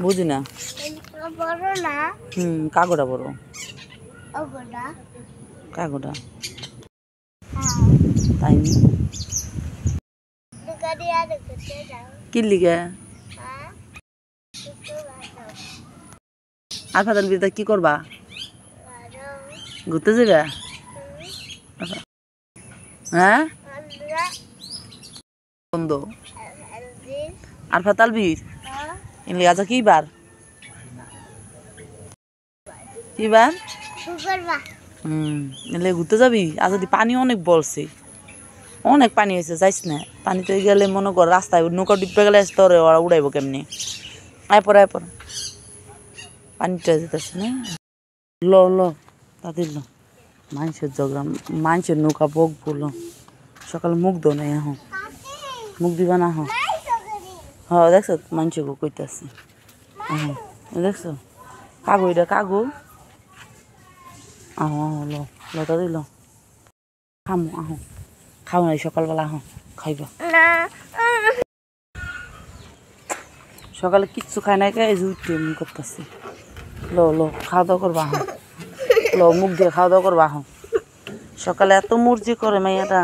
বুঝি না। কাগজটা বড়। কাগজটা তাই নি কি লিগে আর ফাদার বিরুদ্ধে কি করবা? ঘুরতে যাবে? হ্যাঁ বন্ধ আর ফাতাল বীর এমনি আজ কি বার? কি বার? এলে ঘুরতে যাবি? আর যদি পানি অনেক বলছে, অনেক পানি হয়েছে, যাইস না। পানিতে গেলে মনে কর রাস্তায় নৌকা ডিপে গেলে তোরে ওরা উড়াইব কেমনি? আয় পর পানিটা যেতেছে না। ল তাদের ল মানুষের জগরা মানুষের নৌকা বক বলল সকালে মুখ দো না এখন মুখ দিবা না হ্যাঁ দেখছো মানুষের গো কইতেছে হ্যাঁ দেখছো কাগো এটা কাগো আহো তাদের ল খামো আহো খাও নাই সকালবেলা আহো খাইবা সকালে কিচ্ছু খাই নাই কে এই যে উঠে এমনি করতেছে ল খাওয়া দাওয়া করবা আহো ল মুখ দিয়ে খাওয়া দাওয়া করবা আহো সকালে এত মুরজি করে মাইয়াটা